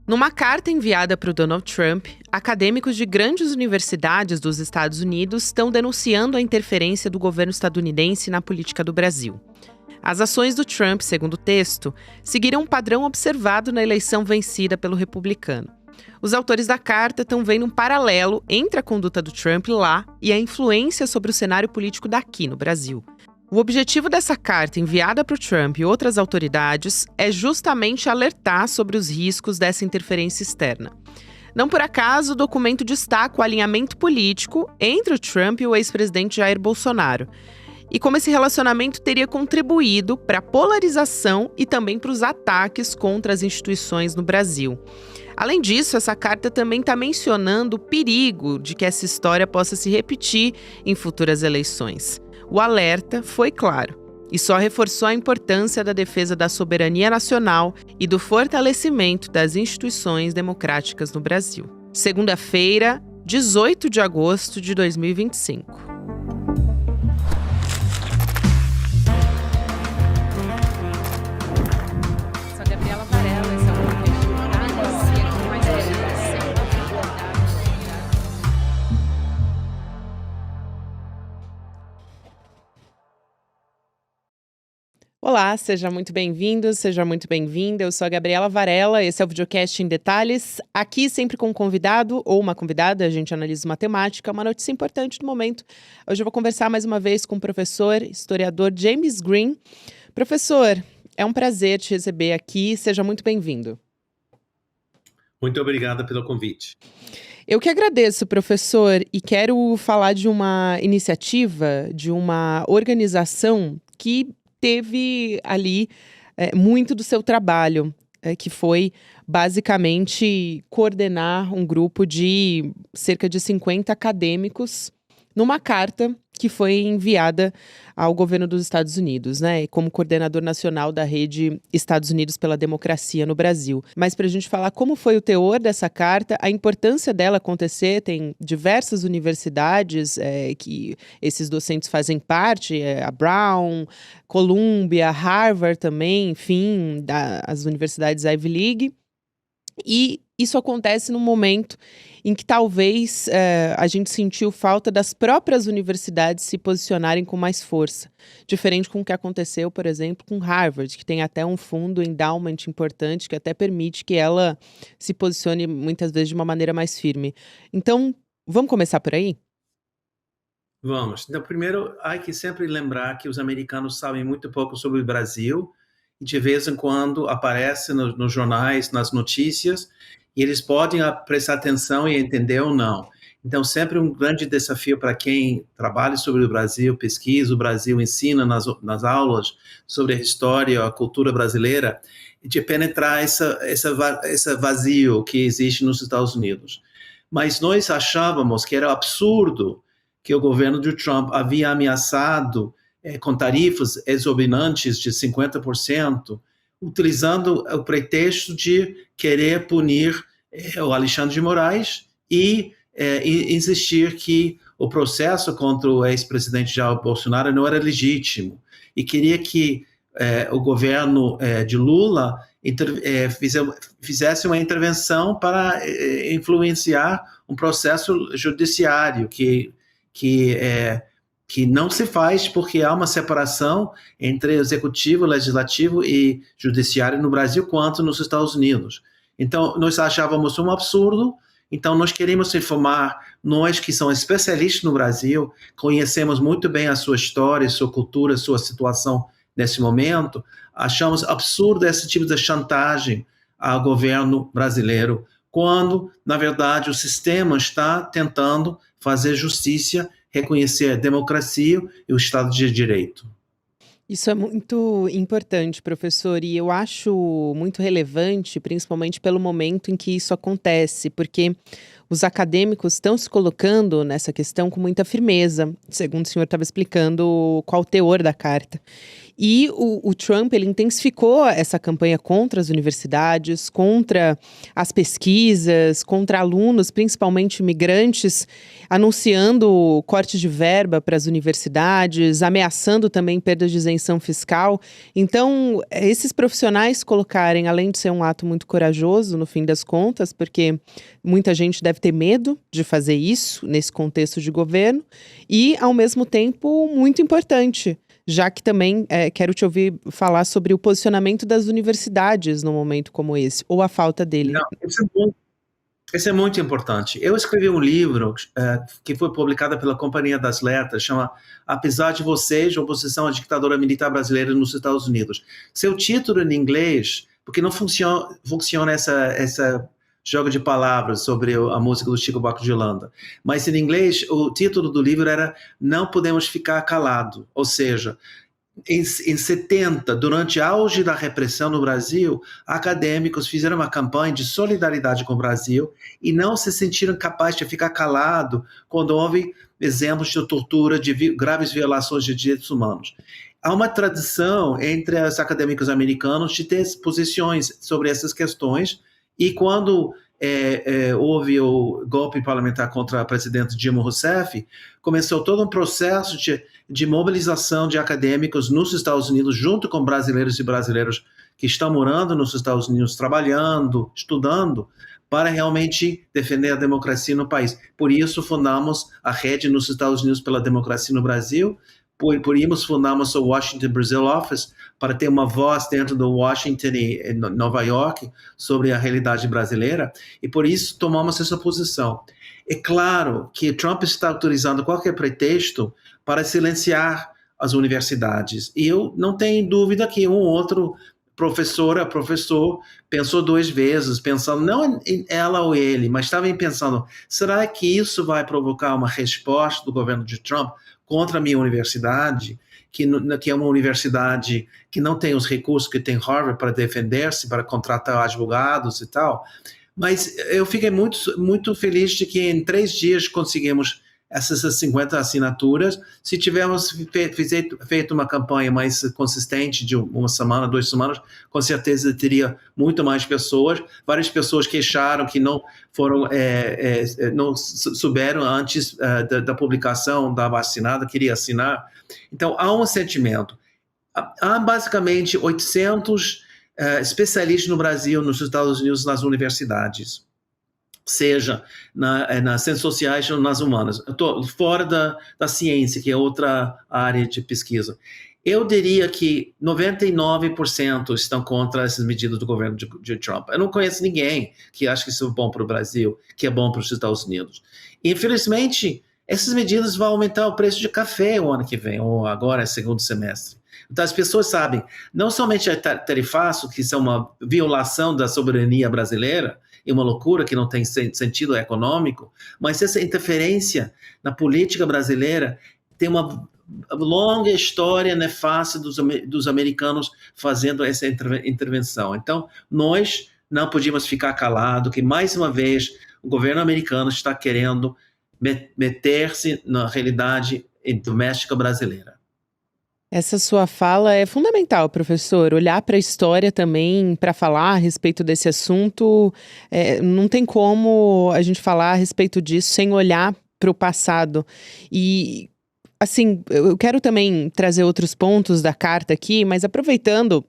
Numa carta enviada para o Donald Trump, acadêmicos de grandes universidades dos Estados Unidos estão denunciando a interferência do governo estadunidense na política do Brasil. As ações do Trump, segundo o texto, seguiram um padrão observado na eleição vencida pelo republicano. Os autores da carta estão vendo um paralelo entre a conduta do Trump lá e a influência sobre o cenário político daqui no Brasil. O objetivo dessa carta enviada para o Trump e outras autoridades é justamente alertar sobre os riscos dessa interferência externa. Não por acaso, o documento destaca o alinhamento político entre o Trump e o ex-presidente Jair Bolsonaro, e como esse relacionamento teria contribuído para a polarização e também para os ataques contra as instituições no Brasil. Além disso, essa carta também está mencionando o perigo de que essa história possa se repetir em futuras eleições. O alerta foi claro e só reforçou a importância da defesa da soberania nacional e do fortalecimento das instituições democráticas no Brasil. Segunda-feira, 18 de agosto de 2025. Olá, seja muito bem-vindo, seja muito bem-vinda. Eu sou a Gabriela Varela, esse é o Videocast em Detalhes. Aqui sempre com um convidado ou uma convidada, a gente analisa uma temática, uma notícia importante do momento. Hoje eu vou conversar mais uma vez com o professor, historiador James Green. Professor, é um prazer te receber aqui, seja muito bem-vindo. Muito obrigada pelo convite. Eu que agradeço, professor, e quero falar de uma iniciativa, de uma organização que teve ali muito do seu trabalho, que foi basicamente coordenar um grupo de cerca de 50 acadêmicos numa carta que foi enviada ao governo dos Estados Unidos, né, como coordenador nacional da rede Estados Unidos pela Democracia no Brasil. Mas para a gente falar como foi o teor dessa carta, a importância dela acontecer, tem diversas universidades que esses docentes fazem parte, a Brown, Columbia, Harvard também, enfim, as universidades Ivy League. E isso acontece num momento em que talvez a gente sentiu falta das próprias universidades se posicionarem com mais força. Diferente com o que aconteceu, por exemplo, com Harvard, que tem até um fundo endowment importante que até permite que ela se posicione muitas vezes de uma maneira mais firme. Então, vamos começar por aí? Vamos. Então, primeiro, há que sempre lembrar que os americanos sabem muito pouco sobre o Brasil e de vez em quando aparece nos jornais, nas notícias, e eles podem prestar atenção e entender ou não. Então, sempre um grande desafio para quem trabalha sobre o Brasil, pesquisa o Brasil, ensina nas aulas sobre a história, a cultura brasileira, de penetrar esse vazio que existe nos Estados Unidos. Mas nós achávamos que era absurdo que o governo de Trump havia ameaçado com tarifas exorbitantes de 50%, utilizando o pretexto de querer punir o Alexandre de Moraes e insistir que o processo contra o ex-presidente Jair Bolsonaro não era legítimo e queria que o governo de Lula fizesse uma intervenção para influenciar um processo judiciário que não se faz porque há uma separação entre executivo, legislativo e judiciário no Brasil quanto nos Estados Unidos. Então, nós achávamos um absurdo, então nós queremos informar, nós que somos especialistas no Brasil, conhecemos muito bem a sua história, sua cultura, sua situação nesse momento, achamos absurdo esse tipo de chantagem ao governo brasileiro, quando, na verdade, o sistema está tentando fazer justiça, reconhecer a democracia e o Estado de Direito. Isso é muito importante, professor, e eu acho muito relevante, principalmente pelo momento em que isso acontece, porque os acadêmicos estão se colocando nessa questão com muita firmeza, segundo o senhor estava explicando qual o teor da carta. E o Trump, ele intensificou essa campanha contra as universidades, contra as pesquisas, contra alunos, principalmente imigrantes, anunciando corte de verba para as universidades, ameaçando também perda de isenção fiscal. Então, esses profissionais colocarem, além de ser um ato muito corajoso, no fim das contas, porque muita gente deve ter medo de fazer isso nesse contexto de governo, e, ao mesmo tempo, muito importante, já que também quero te ouvir falar sobre o posicionamento das universidades num momento como esse, ou a falta dele. Não, isso é muito importante. Eu escrevi um livro que foi publicado pela Companhia das Letras, chama Apesar de Vocês, Oposição à Ditadura Militar Brasileira nos Estados Unidos. Seu título em inglês, porque não funciona essa jogo de palavras sobre a música do Chico Buarque de Holanda, mas em inglês o título do livro era Não Podemos Ficar Calado, ou seja, em 70, durante o auge da repressão no Brasil, acadêmicos fizeram uma campanha de solidariedade com o Brasil e não se sentiram capazes de ficar calado quando houve exemplos de tortura, de graves violações de direitos humanos. Há uma tradição entre os acadêmicos americanos de ter posições sobre essas questões, e quando houve o golpe parlamentar contra o presidente Dilma Rousseff, começou todo um processo de mobilização de acadêmicos nos Estados Unidos, junto com brasileiros e brasileiros que estão morando nos Estados Unidos, trabalhando, estudando, para realmente defender a democracia no país. Por isso, fundamos a Rede nos Estados Unidos pela Democracia no Brasil. Por isso, fundamos o Washington Brazil Office, para ter uma voz dentro do Washington e Nova York sobre a realidade brasileira, e por isso tomamos essa posição. É claro que Trump está utilizando qualquer pretexto para silenciar as universidades, e eu não tenho dúvida que um ou outro professor pensou duas vezes, pensando não em ela ou ele, mas também pensando, será que isso vai provocar uma resposta do governo de Trump contra a minha universidade, que é uma universidade que não tem os recursos que tem Harvard para defender-se, para contratar advogados e tal. Mas eu fiquei muito, muito feliz de que em 3 dias conseguimos essas 50 assinaturas. Se tivéssemos feito uma campanha mais consistente de uma semana, 2 semanas, com certeza teria muito mais pessoas. Várias pessoas queixaram que não não souberam antes da publicação da vacinada, queria assinar. Então, há um sentimento. Há basicamente 800 especialistas no Brasil, nos Estados Unidos, nas universidades, seja nas ciências sociais ou nas humanas. Eu estou fora da ciência, que é outra área de pesquisa. Eu diria que 99% estão contra essas medidas do governo de Trump. Eu não conheço ninguém que acha que isso é bom para o Brasil, que é bom para os Estados Unidos. E, infelizmente, essas medidas vão aumentar o preço de café o ano que vem, ou agora, segundo semestre. Então, as pessoas sabem, não somente é tarifaço, que isso é uma violação da soberania brasileira, e uma loucura que não tem sentido econômico, mas essa interferência na política brasileira tem uma longa história nefasta dos americanos fazendo essa intervenção. Então, nós não podíamos ficar calados, que mais uma vez o governo americano está querendo meter-se na realidade doméstica brasileira. Essa sua fala é fundamental, professor. Olhar para a história também para falar a respeito desse assunto, não tem como a gente falar a respeito disso sem olhar para o passado. E, assim, eu quero também trazer outros pontos da carta aqui, mas aproveitando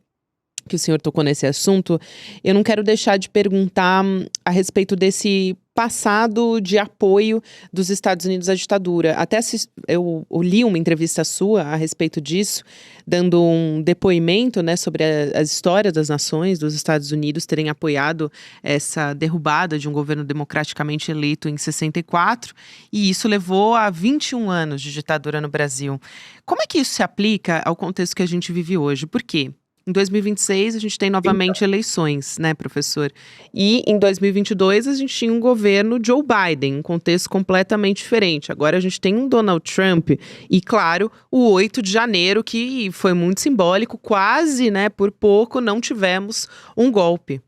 que o senhor tocou nesse assunto, eu não quero deixar de perguntar a respeito desse passado de apoio dos Estados Unidos à ditadura. Até eu li uma entrevista sua a respeito disso, dando um depoimento, né, sobre a história das nações, dos Estados Unidos terem apoiado essa derrubada de um governo democraticamente eleito em 64, e isso levou a 21 anos de ditadura no Brasil. Como é que isso se aplica ao contexto que a gente vive hoje? Por quê? Em 2026, a gente tem novamente eleições, né, professor? E em 2022, a gente tinha um governo Joe Biden, um contexto completamente diferente. Agora a gente tem um Donald Trump e, claro, o 8 de janeiro, que foi muito simbólico, quase, né, por pouco, não tivemos um golpe.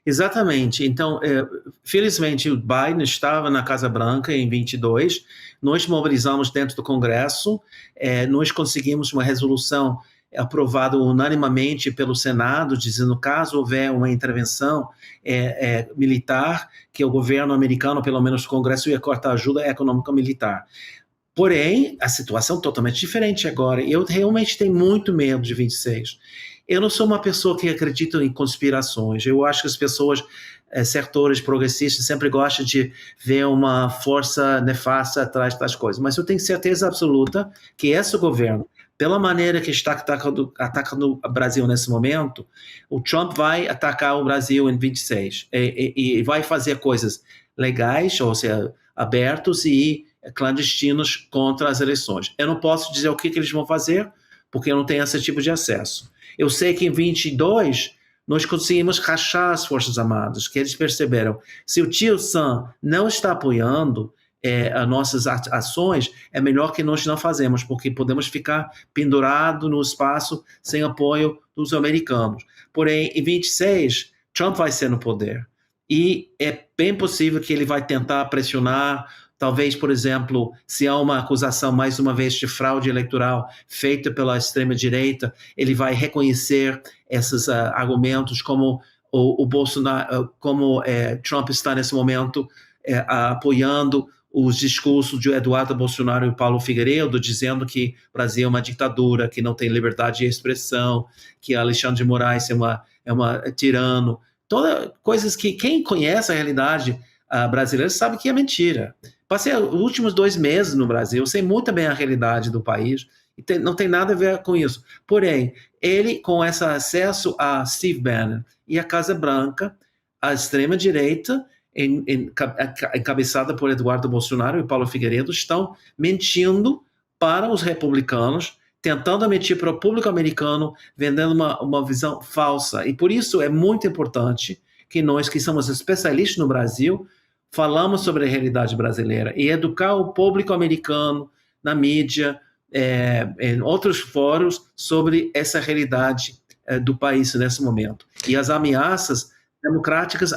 Exatamente. Então, felizmente, o Biden estava na Casa Branca em 22, nós mobilizamos dentro do Congresso, nós conseguimos uma resolução aprovada unanimemente pelo Senado, dizendo caso houver uma intervenção militar, que o governo americano, pelo menos o Congresso, ia cortar ajuda econômica militar. Porém, a situação é totalmente diferente agora. Eu realmente tenho muito medo de 26. Eu não sou uma pessoa que acredita em conspirações. Eu acho que as pessoas, setores progressistas, sempre gostam de ver uma força nefasta atrás das coisas. Mas eu tenho certeza absoluta que esse governo, pela maneira que está atacando o Brasil nesse momento, o Trump vai atacar o Brasil em 26 e vai fazer coisas legais, ou seja, abertos e clandestinos contra as eleições. Eu não posso dizer o que eles vão fazer, porque eu não tenho esse tipo de acesso. Eu sei que em 22 nós conseguimos rachar as Forças Armadas, que eles perceberam, se o tio Sam não está apoiando as nossas ações, é melhor que nós não fazemos, porque podemos ficar pendurados no espaço sem apoio dos americanos. Porém, em 26, Trump vai ser no poder. E é bem possível que ele vai tentar pressionar, talvez, por exemplo, se há uma acusação, mais uma vez, de fraude eleitoral feita pela extrema-direita, ele vai reconhecer esses argumentos como o Bolsonaro, como Trump está nesse momento apoiando os discursos de Eduardo Bolsonaro e Paulo Figueiredo, dizendo que o Brasil é uma ditadura, que não tem liberdade de expressão, que Alexandre de Moraes é uma tirano. Coisas que quem conhece a realidade brasileira sabe que é mentira. Passei os últimos 2 meses no Brasil, sei muito bem a realidade do país, e não tem nada a ver com isso. Porém, ele, com esse acesso a Steve Bannon e a Casa Branca, a extrema-direita, encabeçada por Eduardo Bolsonaro e Paulo Figueiredo, estão mentindo para os republicanos, tentando mentir para o público americano, vendendo uma visão falsa. E por isso é muito importante que nós, que somos especialistas no Brasil, falamos sobre a realidade brasileira e educar o público americano na mídia, em outros fóruns, sobre essa realidade do país nesse momento. E as ameaças democráticas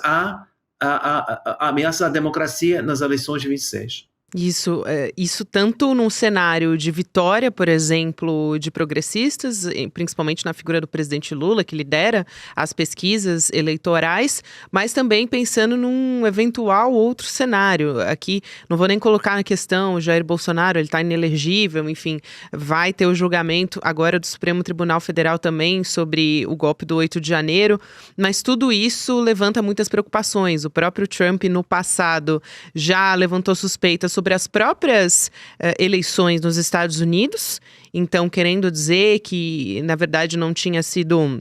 ameaça à democracia nas eleições de 26. Isso tanto num cenário de vitória, por exemplo, de progressistas, principalmente na figura do presidente Lula, que lidera as pesquisas eleitorais, mas também pensando num eventual outro cenário. Aqui, não vou nem colocar na questão o Jair Bolsonaro, ele está inelegível, enfim, vai ter o julgamento agora do Supremo Tribunal Federal também sobre o golpe do 8 de janeiro, mas tudo isso levanta muitas preocupações. O próprio Trump, no passado, já levantou suspeitas sobre as próprias eleições nos Estados Unidos, então querendo dizer que, na verdade, não tinha sido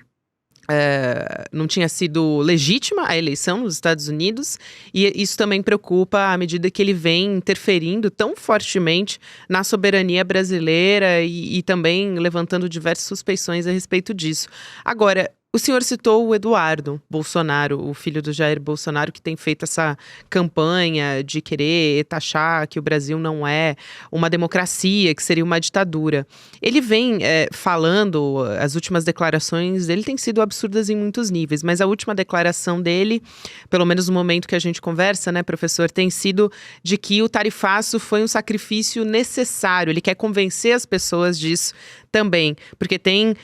legítima a eleição nos Estados Unidos, e isso também preocupa à medida que ele vem interferindo tão fortemente na soberania brasileira e também levantando diversas suspeições a respeito disso. Agora, o senhor citou o Eduardo Bolsonaro, o filho do Jair Bolsonaro, que tem feito essa campanha de querer taxar que o Brasil não é uma democracia, que seria uma ditadura. Ele vem falando, as últimas declarações dele têm sido absurdas em muitos níveis, mas a última declaração dele, pelo menos no momento que a gente conversa, né, professor, tem sido de que o tarifaço foi um sacrifício necessário. Ele quer convencer as pessoas disso também, porque tem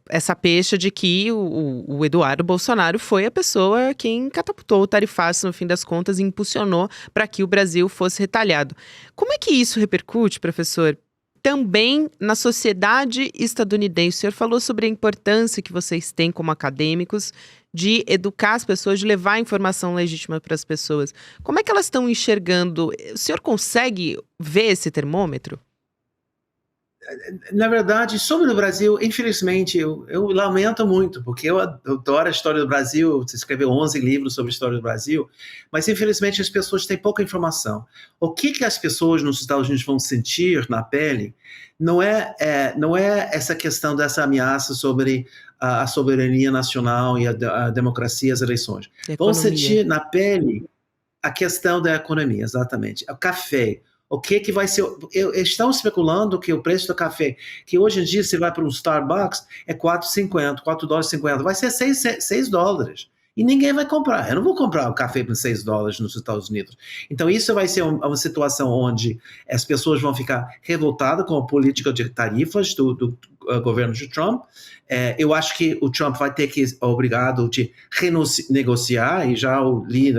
essa pecha de que o Eduardo Bolsonaro foi a pessoa quem catapultou o tarifaço, no fim das contas, e impulsionou para que o Brasil fosse retalhado. Como é que isso repercute, professor, também na sociedade estadunidense? O senhor falou sobre a importância que vocês têm como acadêmicos de educar as pessoas, de levar a informação legítima para as pessoas. Como é que elas estão enxergando? O senhor consegue ver esse termômetro? Na verdade, sobre o Brasil, infelizmente, eu lamento muito, porque eu adoro a história do Brasil, você escreveu 11 livros sobre a história do Brasil, mas infelizmente as pessoas têm pouca informação. O que as pessoas nos Estados Unidos vão sentir na pele não é essa questão dessa ameaça sobre a soberania nacional e a democracia e as eleições. Vão sentir na pele a questão da economia, exatamente. O café. O que vai ser? Estão especulando que o preço do café, que hoje em dia você vai para um Starbucks, é $4,50, $4,50, vai ser $6. E ninguém vai comprar. Eu não vou comprar o café por $6 nos Estados Unidos. Então, isso vai ser uma situação onde as pessoas vão ficar revoltadas com a política de tarifas do governo de Trump. Eu acho que o Trump vai ter que obrigado a renegociar, e já o li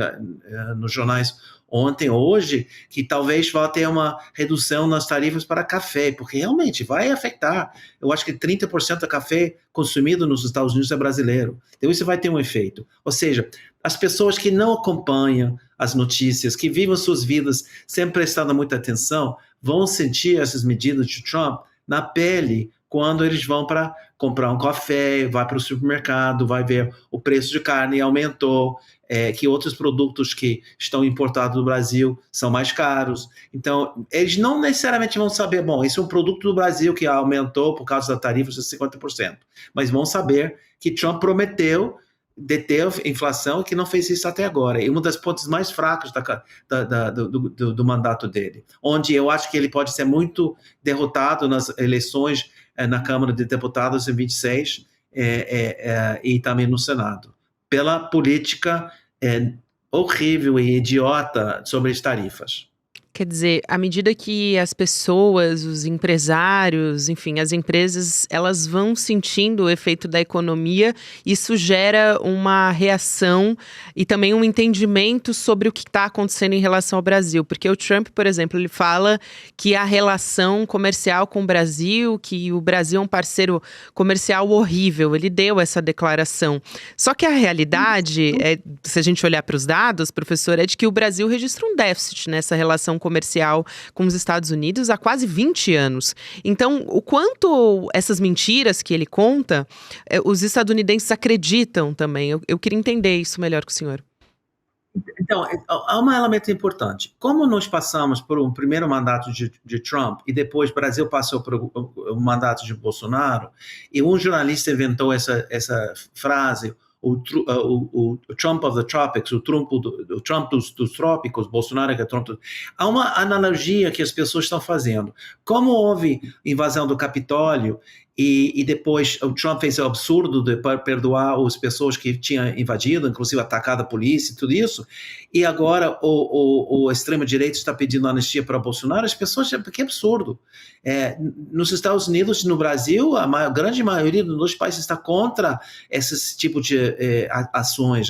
nos jornais ontem, hoje, que talvez vá ter uma redução nas tarifas para café, porque realmente vai afetar. Eu acho que 30% do café consumido nos Estados Unidos é brasileiro. Então isso vai ter um efeito. Ou seja, as pessoas que não acompanham as notícias, que vivem suas vidas sem prestar muita atenção, vão sentir essas medidas de Trump na pele quando eles vão para comprar um café, vai para o supermercado, vai ver o preço de carne aumentou, que outros produtos que estão importados do Brasil são mais caros. Então, eles não necessariamente vão saber, bom, esse é um produto do Brasil que aumentou por causa da tarifa de 50%, mas vão saber que Trump prometeu deter a inflação e que não fez isso até agora. E um dos pontos mais fracos do mandato dele, onde eu acho que ele pode ser muito derrotado nas eleições na Câmara de Deputados em 26 e também no Senado, pela política horrível e idiota sobre as tarifas. Quer dizer, à medida que as pessoas, os empresários, enfim, as empresas, elas vão sentindo o efeito da economia, isso gera uma reação e também um entendimento sobre o que está acontecendo em relação ao Brasil. Porque o Trump, por exemplo, ele fala que a relação comercial com o Brasil, que o Brasil é um parceiro comercial horrível, ele deu essa declaração. Só que a realidade, se a gente olhar para os dados, professor, é de que o Brasil registra um déficit nessa relação comercial com os Estados Unidos há quase 20 anos. Então, o quanto essas mentiras que ele conta, os estadunidenses acreditam também. Eu queria entender isso melhor com o senhor. Então, há um elemento importante. Como nós passamos por um primeiro mandato de Trump e depois o Brasil passou por o mandato de Bolsonaro, e um jornalista inventou essa frase, o Trump of the Tropics, o Trump dos trópicos, Bolsonaro que é Trump. Há uma analogia que as pessoas estão fazendo. Como houve invasão do Capitólio e depois o Trump fez o absurdo de perdoar as pessoas que tinham invadido, inclusive atacado a polícia e tudo isso, e agora o extremo-direita está pedindo anistia para Bolsonaro, as pessoas acham que absurdo. Nos Estados Unidos, no Brasil, a grande maioria dos países está contra esse tipo de ações,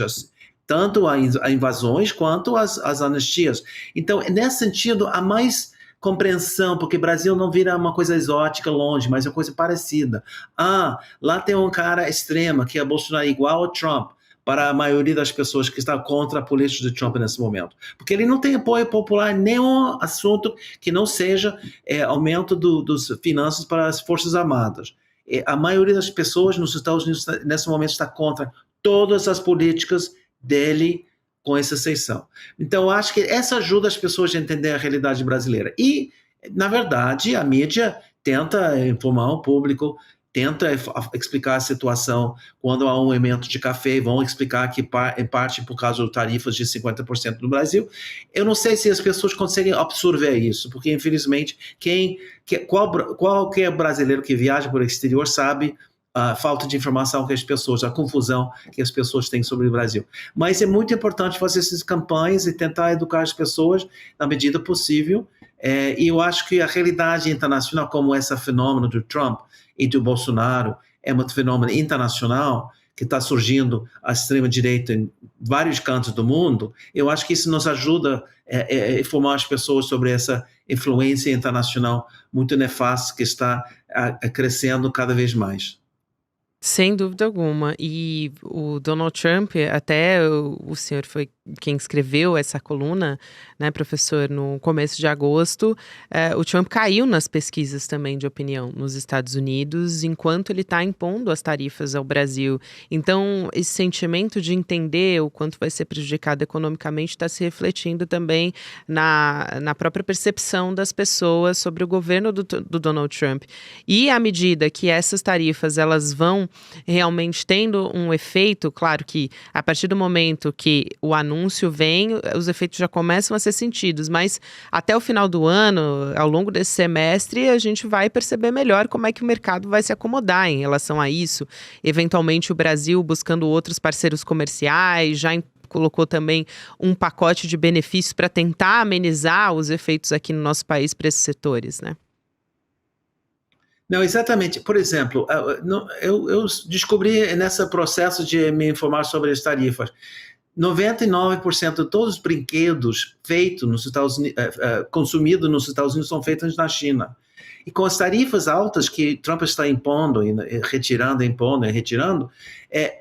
tanto as invasões quanto as anistias. Então, nesse sentido, há mais compreensão, porque o Brasil não vira uma coisa exótica longe, mas uma coisa parecida. Lá tem um cara extremo, que é Bolsonaro igual ao Trump, para a maioria das pessoas que estão contra a política de Trump nesse momento. Porque ele não tem apoio popular em nenhum assunto que não seja aumento dos finanças para as Forças Armadas. A maioria das pessoas nos Estados Unidos, nesse momento, está contra todas as políticas dele, com essa exceção. Então, eu acho que essa ajuda as pessoas a entender a realidade brasileira. E, na verdade, a mídia tenta informar o público, tenta explicar a situação quando há um aumento de café, vão explicar que, em parte, por causa de tarifas de 50% no Brasil. Eu não sei se as pessoas conseguem absorver isso, porque, infelizmente, qualquer brasileiro que viaja para o exterior sabe a falta de informação que as pessoas, a confusão que as pessoas têm sobre o Brasil. Mas é muito importante fazer essas campanhas e tentar educar as pessoas na medida possível. E eu acho que a realidade internacional, como esse fenômeno do Trump e do Bolsonaro, é um fenômeno internacional que está surgindo à extrema-direita em vários cantos do mundo. Eu acho que isso nos ajuda a informar as pessoas sobre essa influência internacional muito nefasta que está crescendo cada vez mais. Sem dúvida alguma. E o Donald Trump, até o senhor foi quem escreveu essa coluna, né, professor, no começo de agosto, o Trump caiu nas pesquisas também de opinião nos Estados Unidos, enquanto ele está impondo as tarifas ao Brasil. Então, esse sentimento de entender o quanto vai ser prejudicado economicamente está se refletindo também na própria percepção das pessoas sobre o governo do Donald Trump. E à medida que essas tarifas elas vão realmente tendo um efeito, claro que a partir do momento que o anúncio anúncio vem, os efeitos já começam a ser sentidos, mas até o final do ano, ao longo desse semestre, a gente vai perceber melhor como é que o mercado vai se acomodar em relação a isso. Eventualmente o Brasil buscando outros parceiros comerciais, já colocou também um pacote de benefícios para tentar amenizar os efeitos aqui no nosso país para esses setores, né? Não, exatamente. Por exemplo, eu descobri nesse processo de me informar sobre as tarifas, 99% de todos os brinquedos feitos nos Estados Unidos, consumidos nos Estados Unidos, são feitos na China. E com as tarifas altas que Trump está impondo, retirando,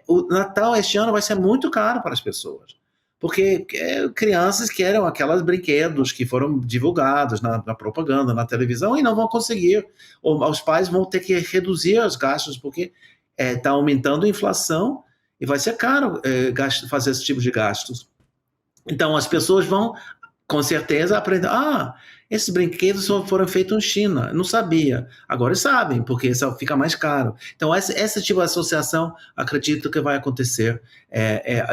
o Natal este ano vai ser muito caro para as pessoas. Porque crianças querem aqueles brinquedos que foram divulgados na propaganda, na televisão, e não vão conseguir. Ou os pais vão ter que reduzir os gastos, porque está aumentando a inflação e vai ser caro fazer esse tipo de gastos. Então, as pessoas vão, com certeza, aprender. Esses brinquedos foram feitos na China. Não sabia. Agora sabem, porque isso fica mais caro. Então, esse tipo de associação, acredito que vai acontecer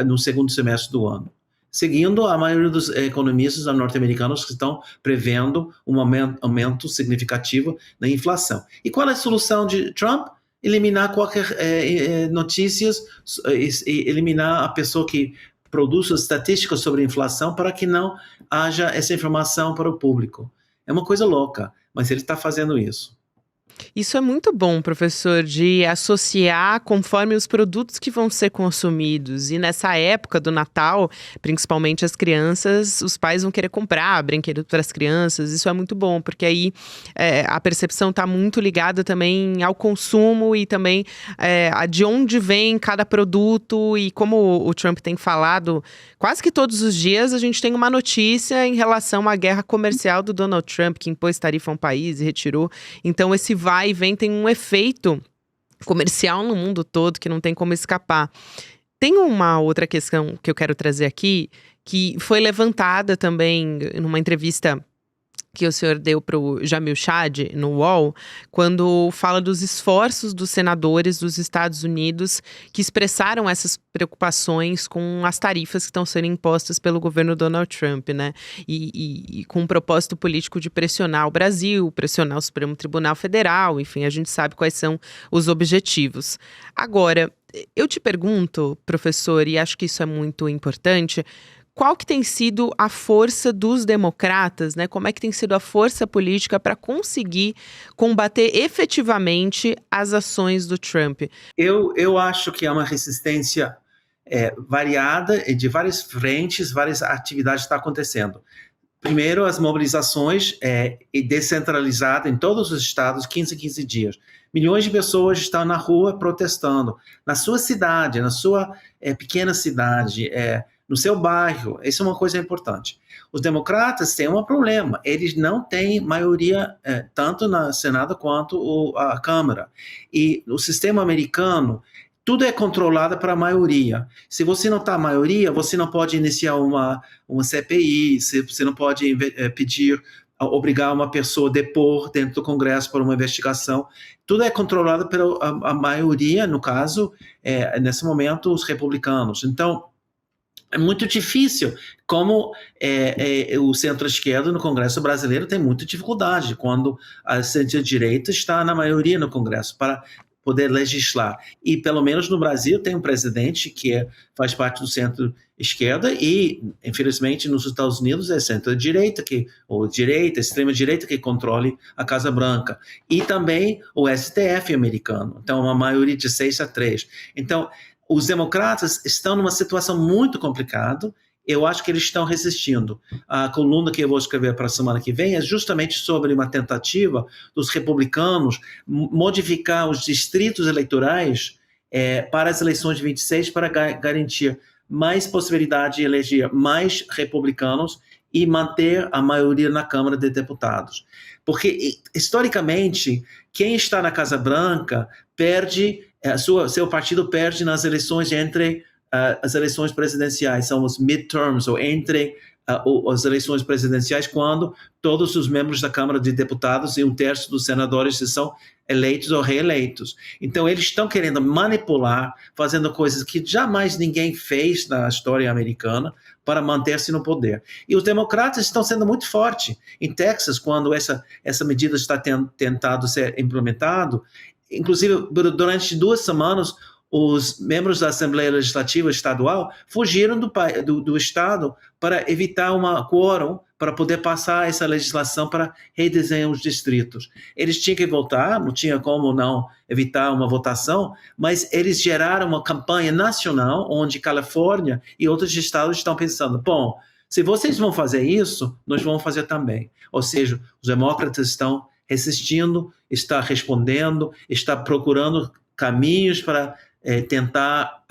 no segundo semestre do ano. Seguindo a maioria dos economistas norte-americanos que estão prevendo um aumento significativo na inflação. E qual é a solução de Trump? Eliminar qualquer notícias, eliminar a pessoa que produz estatísticas sobre a inflação para que não haja essa informação para o público. É uma coisa louca, mas ele está fazendo isso. Isso é muito bom, professor, de associar conforme os produtos que vão ser consumidos. E nessa época do Natal, principalmente as crianças, os pais vão querer comprar brinquedos para as crianças. Isso é muito bom, porque aí a percepção está muito ligada também ao consumo e também de onde vem cada produto. E como o Trump tem falado, quase que todos os dias a gente tem uma notícia em relação à guerra comercial do Donald Trump, que impôs tarifa a um país e retirou. Então, esse vai e vem tem um efeito comercial no mundo todo que não tem como escapar. Tem uma outra questão que eu quero trazer aqui, que foi levantada também numa entrevista que o senhor deu para o Jamil Chad no UOL, quando fala dos esforços dos senadores dos Estados Unidos que expressaram essas preocupações com as tarifas que estão sendo impostas pelo governo Donald Trump, né? E com um propósito político de pressionar o Brasil, pressionar o Supremo Tribunal Federal, enfim, a gente sabe quais são os objetivos. Agora, eu te pergunto, professor, e acho que isso é muito importante, qual que tem sido a força dos democratas, né? Como é que tem sido a força política para conseguir combater efetivamente as ações do Trump? Eu acho que é uma resistência variada, de várias frentes, várias atividades estão acontecendo. Primeiro, as mobilizações descentralizadas em todos os estados, 15 em 15 dias. Milhões de pessoas estão na rua protestando. Na sua cidade, na sua pequena cidade, no seu bairro. Isso é uma coisa importante. Os democratas têm um problema. Eles não têm maioria tanto no Senado quanto a Câmara. E o sistema americano, tudo é controlado para a maioria. Se você não está a maioria, você não pode iniciar uma CPI, você não pode obrigar uma pessoa a depor dentro do Congresso por uma investigação. Tudo é controlado pela maioria, no caso, nesse momento, os republicanos. Então, é muito difícil, como o centro-esquerda no Congresso brasileiro tem muita dificuldade quando a centro-direita está na maioria no Congresso para poder legislar. E, pelo menos no Brasil, tem um presidente que faz parte do centro-esquerda e, infelizmente, nos Estados Unidos é centro-direita, ou direita, extrema-direita que controle a Casa Branca. E também o STF americano. Então, uma maioria de 6-3. Então, os democratas estão numa situação muito complicada. Eu acho que eles estão resistindo. A coluna que eu vou escrever para a semana que vem é justamente sobre uma tentativa dos republicanos modificar os distritos eleitorais para as eleições de 26 para garantir mais possibilidade de eleger mais republicanos e manter a maioria na Câmara de Deputados. Porque, historicamente, quem está na Casa Branca perde, seu partido perde nas eleições entre as eleições presidenciais, são os midterms, ou entre as eleições presidenciais quando todos os membros da Câmara de Deputados e 1/3 dos senadores são eleitos ou reeleitos. Então, eles estão querendo manipular, fazendo coisas que jamais ninguém fez na história americana para manter-se no poder. E os democratas estão sendo muito fortes. Em Texas, quando essa medida está tentado ser implementada, inclusive durante 2 semanas, os membros da Assembleia Legislativa Estadual fugiram do Estado para evitar uma quórum para poder passar essa legislação para redesenhar os distritos. Eles tinham que votar, não tinha como não evitar uma votação, mas eles geraram uma campanha nacional onde Califórnia e outros estados estão pensando, bom, se vocês vão fazer isso, nós vamos fazer também. Ou seja, os democratas estão resistindo, estão respondendo, estão procurando caminhos para tentar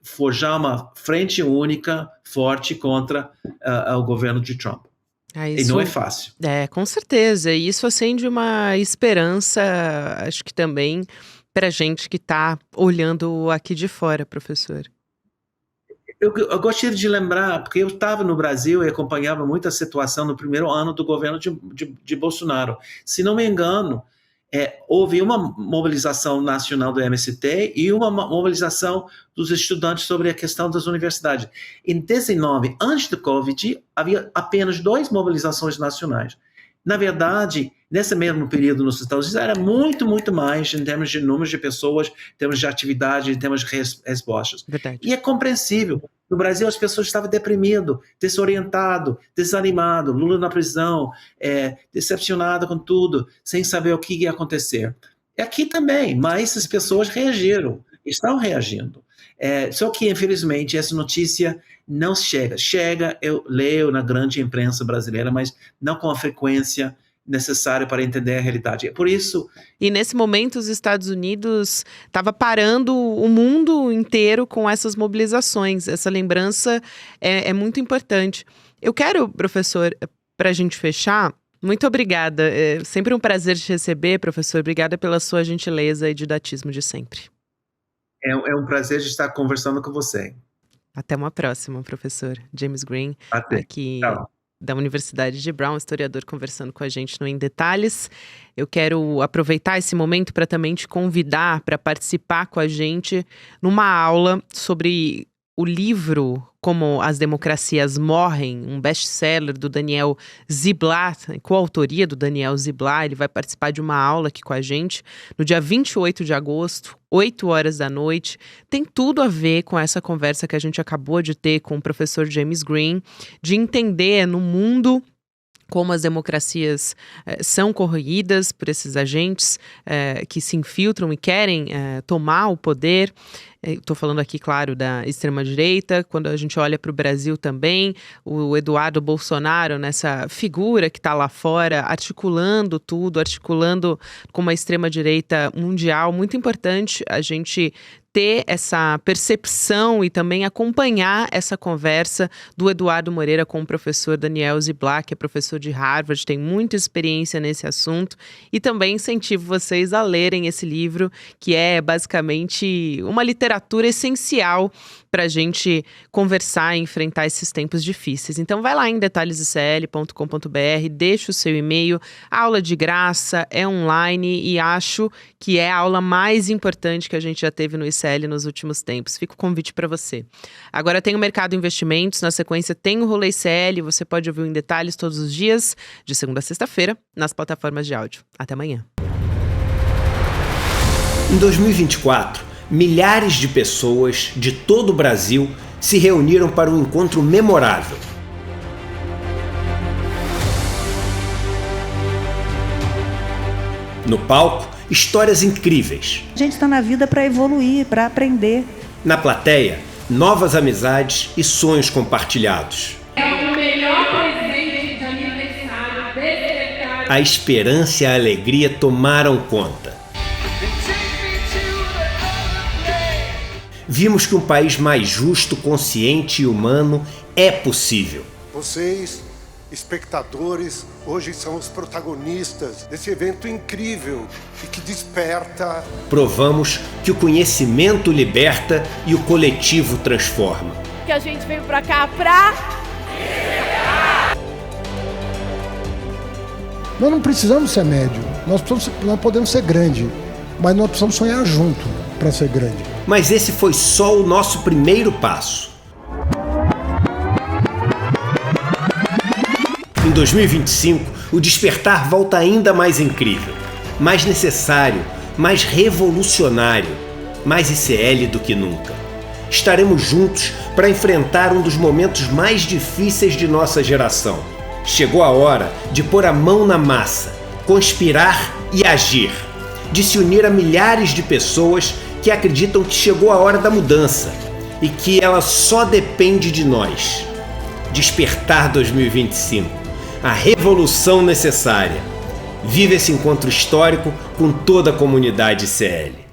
forjar uma frente única, forte contra o governo de Trump. E não é fácil. Com certeza. E isso acende uma esperança, acho que também, para a gente que está olhando aqui de fora, professor. Eu gostaria de lembrar, porque eu estava no Brasil e acompanhava muito a situação no primeiro ano do governo de Bolsonaro. Se não me engano, houve uma mobilização nacional do MST e uma mobilização dos estudantes sobre a questão das universidades. Em 19, antes do Covid, havia apenas 2 mobilizações nacionais. Na verdade, nesse mesmo período nos Estados Unidos, era muito, muito mais em termos de números de pessoas, em termos de atividade, em termos de respostas. Verdade. E é compreensível. No Brasil, as pessoas estavam deprimidas, desorientadas, desanimadas, Lula na prisão, decepcionada com tudo, sem saber o que ia acontecer. Aqui também, mas as pessoas reagiram, estão reagindo. Só que, infelizmente, essa notícia não chega. Eu leio na grande imprensa brasileira, mas não com a frequência necessária para entender a realidade. É por isso... E nesse momento os Estados Unidos estava parando o mundo inteiro com essas mobilizações. Essa lembrança é muito importante. Eu quero, professor, para a gente fechar, muito obrigada. É sempre um prazer te receber, professor. Obrigada pela sua gentileza e didatismo de sempre. É um prazer de estar conversando com você. Até uma próxima, professor. James Green, aqui da Universidade de Brown, historiador, conversando com a gente no Em Detalhes. Eu quero aproveitar esse momento para também te convidar para participar com a gente numa aula sobre o livro Como as Democracias Morrem, um best-seller do Daniel Ziblatt, coautoria do Daniel Ziblatt. Ele vai participar de uma aula aqui com a gente no dia 28 de agosto, 8 horas da noite. Tem tudo a ver com essa conversa que a gente acabou de ter com o professor James Green, de entender no mundo como as democracias são corroídas por esses agentes que se infiltram e querem tomar o poder. Estou falando aqui, claro, da extrema-direita. Quando a gente olha para o Brasil também, o Eduardo Bolsonaro, nessa figura que está lá fora, articulando tudo, articulando com uma extrema-direita mundial. Muito importante a gente ter essa percepção e também acompanhar essa conversa do Eduardo Moreira com o professor Daniel Ziblatt, que é professor de Harvard, tem muita experiência nesse assunto, e também incentivo vocês a lerem esse livro, que é basicamente uma literatura essencial para a gente conversar e enfrentar esses tempos difíceis. Então vai lá em detalhesicl.com.br, deixa o seu e-mail, aula de graça, é online e acho que é a aula mais importante que a gente já teve no ICL nos últimos tempos. Fica o convite para você. Agora tem o Mercado Investimentos, na sequência tem o Rolê ICL, você pode ouvir Em Detalhes todos os dias, de segunda a sexta-feira, nas plataformas de áudio. Até amanhã. Em 2024, milhares de pessoas de todo o Brasil se reuniram para um encontro memorável. No palco, histórias incríveis. A gente está na vida para evoluir, para aprender. Na plateia, novas amizades e sonhos compartilhados. É o melhor presente de aniversário desse. A esperança e a alegria tomaram conta. Vimos que um país mais justo, consciente e humano é possível. Vocês, espectadores, hoje são os protagonistas desse evento incrível e que desperta. Provamos que o conhecimento liberta e o coletivo transforma. Que a gente veio pra cá pra... Nós não precisamos ser médio, nós podemos ser grande, mas nós precisamos sonhar junto para ser grande. Mas esse foi só o nosso primeiro passo. Em 2025, o despertar volta ainda mais incrível, mais necessário, mais revolucionário, mais ICL do que nunca. Estaremos juntos para enfrentar um dos momentos mais difíceis de nossa geração. Chegou a hora de pôr a mão na massa, conspirar e agir, de se unir a milhares de pessoas que acreditam que chegou a hora da mudança e que ela só depende de nós. Despertar 2025, a revolução necessária. Vive esse encontro histórico com toda a comunidade ICL.